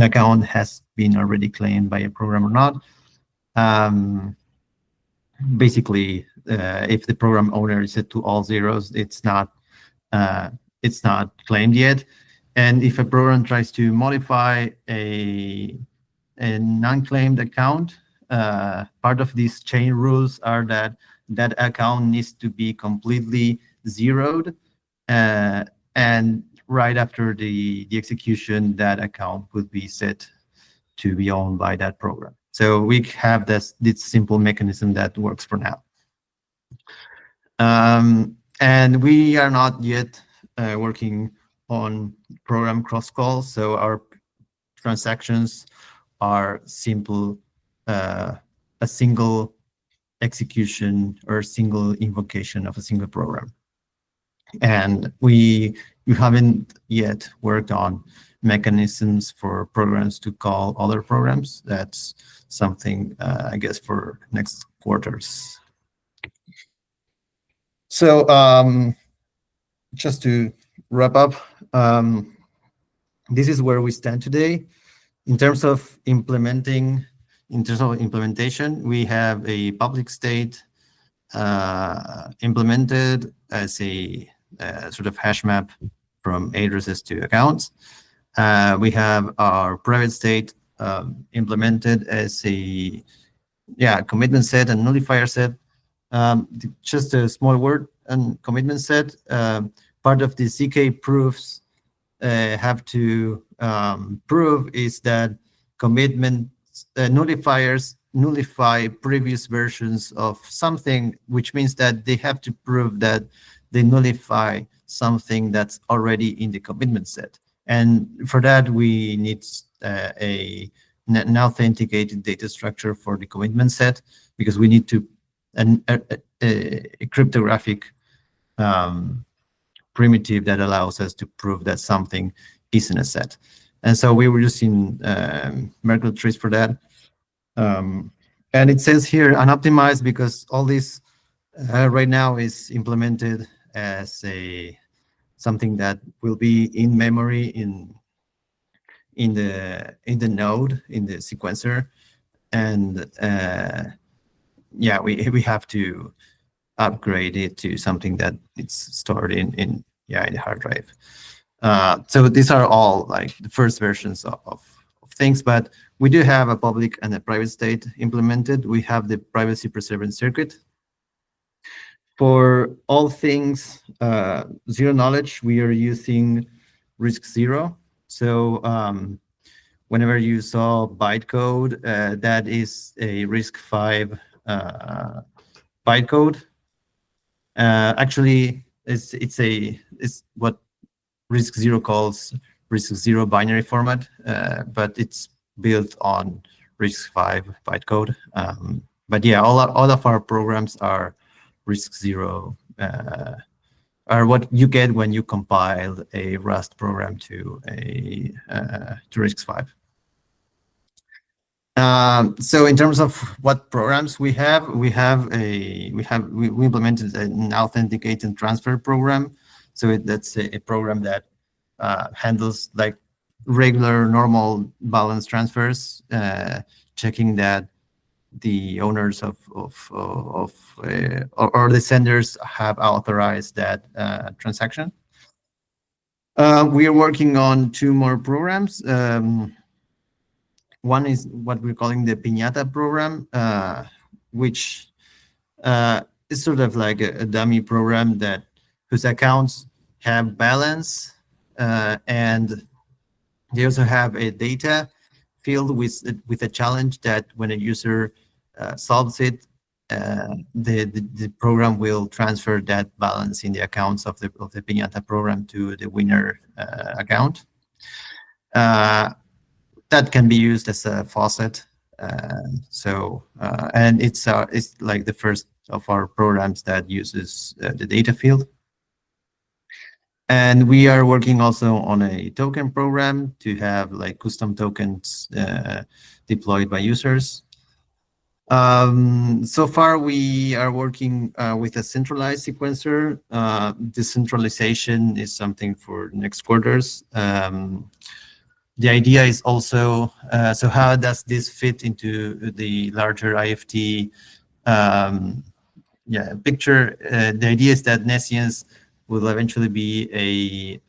account has been already claimed by a program or not. Basically, if the program owner is set to all zeros, it's not claimed yet. And if a program tries to modify a non-claimed account, part of these chain rules are that that account needs to be completely zeroed, and right after the execution, that account would be set to be owned by that program. So we have this simple mechanism that works for now. And we are not yet working on program cross-calls, so our transactions are simple, a single execution or a single invocation of a single program. And we haven't yet worked on mechanisms for programs to call other programs. That's something, I guess, for next quarters. So just to wrap up, this is where we stand today. In terms of implementation, we have a public state implemented as a sort of hash map from addresses to accounts. We have our private state implemented as a commitment set and nullifier set. Just a small word on commitment set. Part of the CK proofs have to prove is that commitment nullifiers nullify previous versions of something, which means that they have to prove that they nullify something that's already in the commitment set. And for that, we need an authenticated data structure for the commitment set, because we need to a cryptographic primitive that allows us to prove that something is in a set. And so we were using Merkle trees for that. And it says here unoptimized because all this right now is implemented as something that will be in memory in the node, in the sequencer. And we have to upgrade it to something that it's stored in the hard drive. So these are all like the first versions of things, but we do have a public and a private state implemented. We have the privacy preserving circuit. For all things zero knowledge, we are using RISC-0. So whenever you saw bytecode, that is a RISC-V bytecode. Actually, it's what RISC-0 calls RISC-0 binary format, but it's built on RISC-V bytecode. But yeah, all of our programs are RISC-0, are what you get when you compile a Rust program to RISC-V. So in terms of what programs we implemented an authenticated transfer program. So that's a program that handles like regular normal balance transfers, checking that the owners or the senders have authorized that transaction. We are working on 2 more programs. One is what we're calling the Piñata program, which is sort of like a dummy program whose accounts have balance, and they also have a data field with a challenge that when a user solves it, the program will transfer that balance in the accounts of the Piñata program to the winner account. That can be used as a faucet. And it's like the first of our programs that uses the data field. And we are working also on a token program to have like custom tokens deployed by users. So far, we are working with a centralized sequencer. Decentralization is something for next quarters. The idea is also, so how does this fit into the larger IFT picture? The idea is that Nescience will eventually be a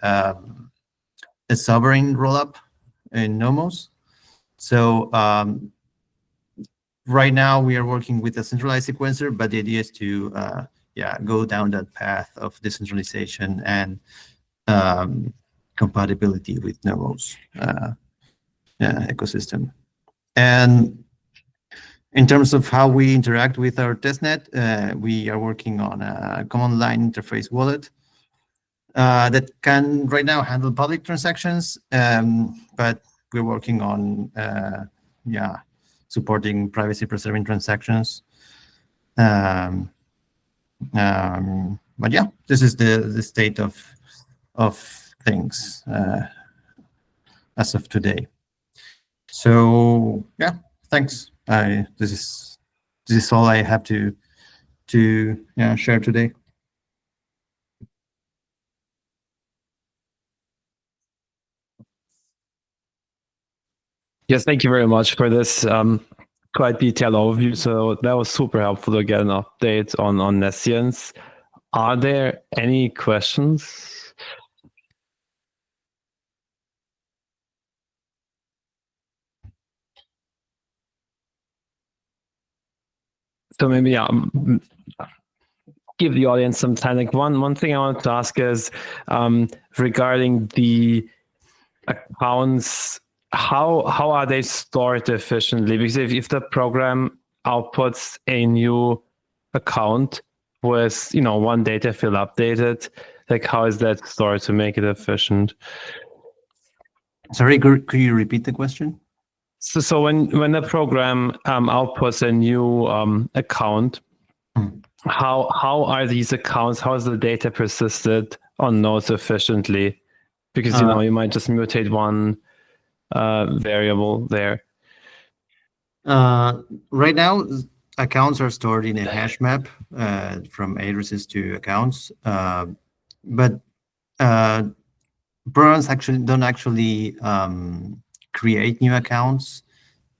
sovereign rollup in Nomos. So right now we are working with a centralized sequencer, but the idea is to go down that path of decentralization and compatibility with Nomos ecosystem. And in terms of how we interact with our testnet, we are working on a command line interface wallet that can right now handle public transactions, but we're working on supporting privacy-preserving transactions. But yeah, this is the state of things as of today. So yeah, thanks. This is all I have to share today. Yes, thank you very much for this quite detailed overview. So that was super helpful to get an update on Nescience. Are there any questions? So maybe give the audience some time. Like one thing I wanted to ask is regarding the accounts. How are they stored efficiently? Because if the program outputs a new account with one data field updated, like how is that stored to make it efficient? Sorry, could you repeat the question? So when the program outputs a new account, how are these accounts? How is the data persisted on nodes efficiently? Because you might just mutate one variable there. Right now, accounts are stored in a hash map from addresses to accounts, but programs don't actually create new accounts.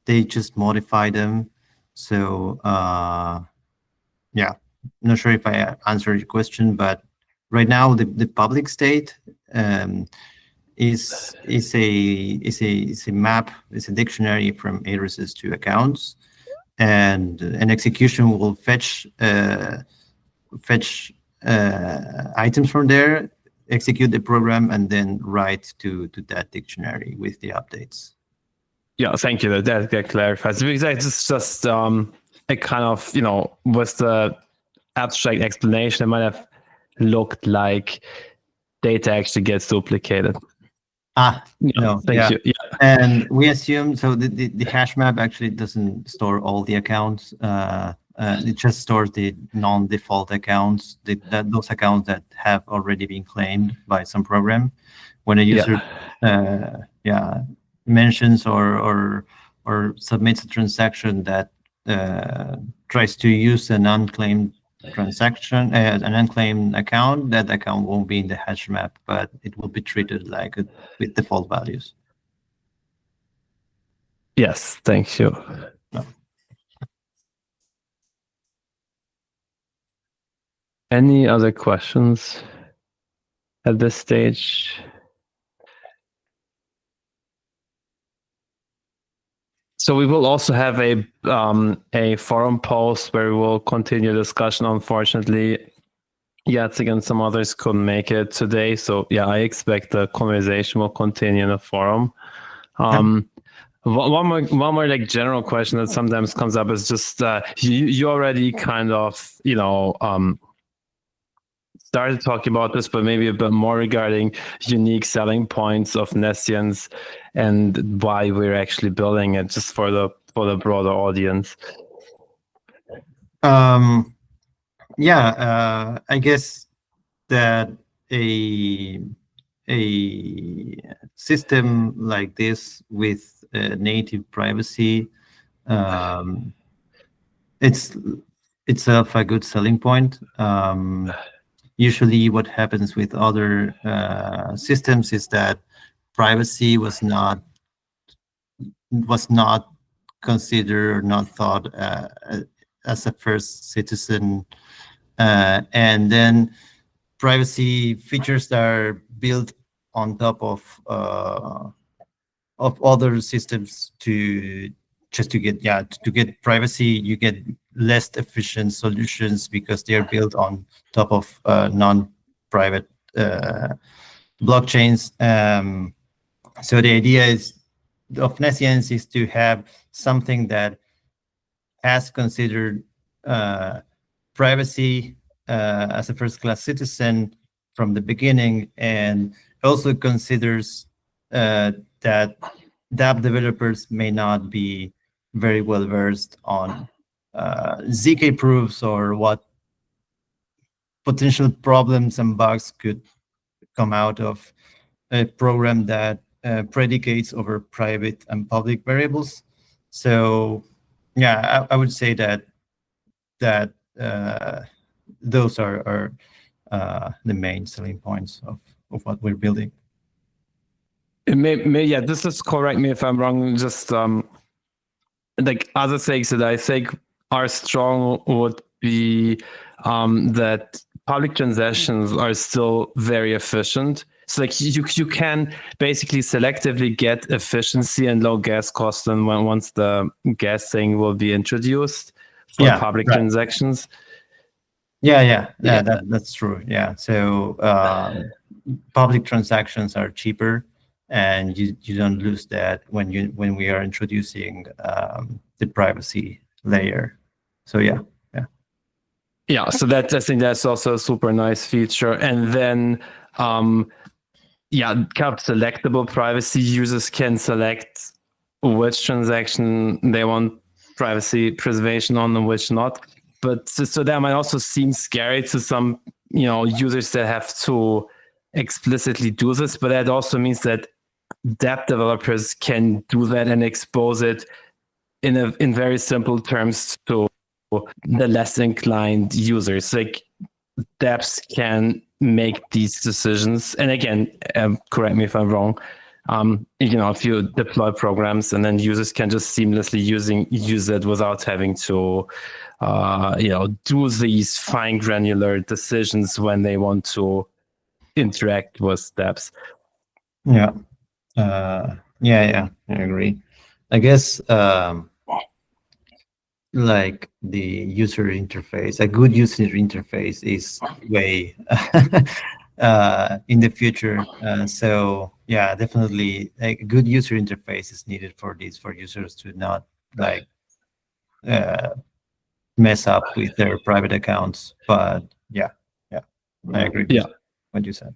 They just modify them. So yeah, not sure if I answered your question, but right now the public state is a map, it's a dictionary from addresses to accounts, and an execution will fetch items from there, execute the program, and then write to that dictionary with the updates. Yeah, thank you. That clarifies. Because it's just a kind of, with the abstract explanation, it might have looked like data actually gets duplicated. No, Thank you. Yeah. And we assume, so the hash map actually doesn't store all the accounts. It just stores the non-default accounts, those accounts that have already been claimed by some program. When a user mentions or submits a transaction that tries to use an unclaimed transaction, an unclaimed account, that account won't be in the hash map, but it will be treated like with default values. Yes, thank you. No. Any other questions at this stage? So we will also have a forum post where we will continue discussion. Unfortunately, Jacek and some others couldn't make it today. So yeah, I expect the conversation will continue in the forum. One more like general question that sometimes comes up is just you already kind of started talking about this, but maybe a bit more regarding unique selling points of Nescience and why we're actually building it, just for the broader audience. I guess that a system like this with native privacy, it's itself a good selling point. Usually what happens with other systems is that privacy was not considered or not thought as a first citizen, and then privacy features that are built on top of other systems to get privacy. You get less efficient solutions because they are built on top of non-private blockchains. So the idea of Nescience is to have something that has considered privacy as a first-class citizen from the beginning, and also considers that dApp developers may not be very well versed on ZK proofs or what potential problems and bugs could come out of a program that predicates over private and public variables. So yeah, I would say that those are the main selling points of what we're building. Yeah, this is, correct me if I'm wrong, just like other things that I think are strong would be that public transactions are still very efficient. So like you can basically selectively get efficiency and low gas costs, and once the gas thing will be introduced for public transactions. That's true. Yeah, so public transactions are cheaper, and you don't lose that when we are introducing the privacy layer. So yeah. So I think that's also a super nice feature. And then kind of selectable privacy. Users can select which transaction they want privacy preservation on and which not. But so that might also seem scary to some users that have to explicitly do this, but that also means that dApp developers can do that and expose it in very simple terms to the less inclined users. Like dApps can make these decisions, and again, correct me if I'm wrong. If you deploy programs and then users can just seamlessly use it without having to do these fine granular decisions when they want to interact with dApps. I agree. I guess like the user interface, a good user interface is way in the future. So yeah, definitely a good user interface is needed for users to not like mess up with their private accounts. But I agree with what you said.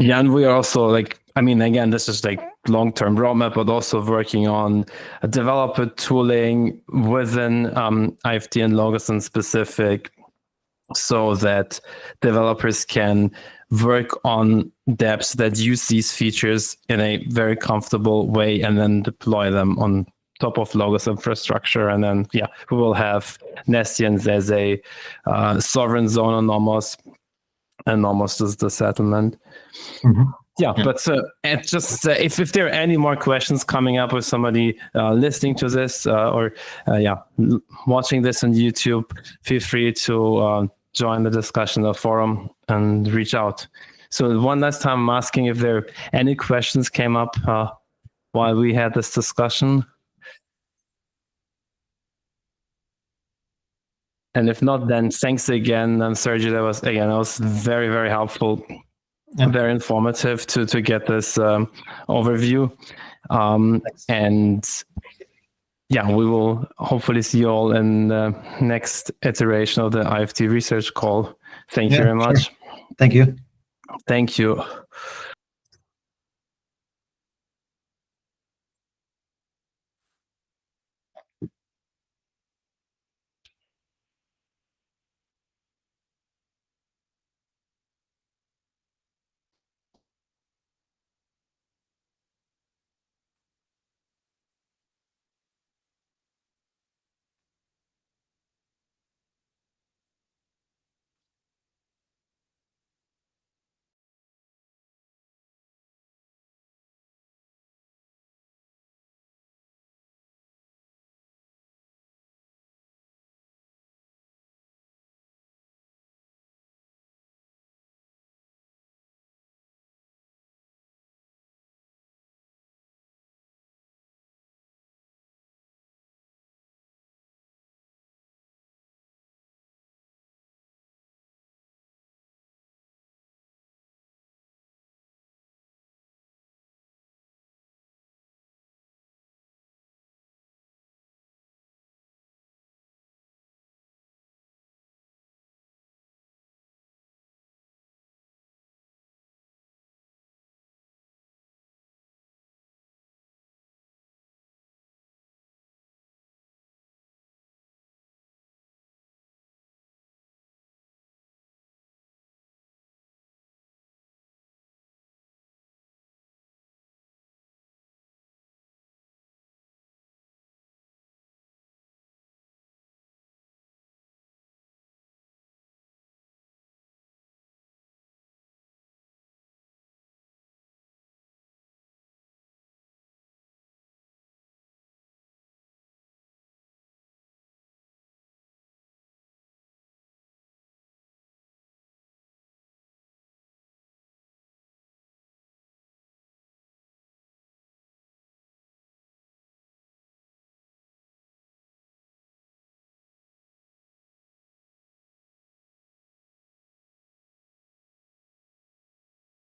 Yeah, and we are also again, this is long-term roadmap, but also working on a developer tooling within IFT and Logos in specific, so that developers can work on dApps that use these features in a very comfortable way and then deploy them on top of Logos infrastructure. And then, we will have Nescience as a sovereign zone on Nomos, and Nomos is the settlement. Mm-hmm. Yeah, but if there are any more questions coming up, or somebody listening to this or watching this on YouTube, feel free to join the discussion, the forum, and reach out. So one last time, I'm asking if there are any questions came up while we had this discussion. And if not, then thanks again, Sergio. That was very, very helpful. Yeah. Very informative to get this overview. And we will hopefully see you all in the next iteration of the IFT research call. Thank you very much. Sure. Thank you. Thank you.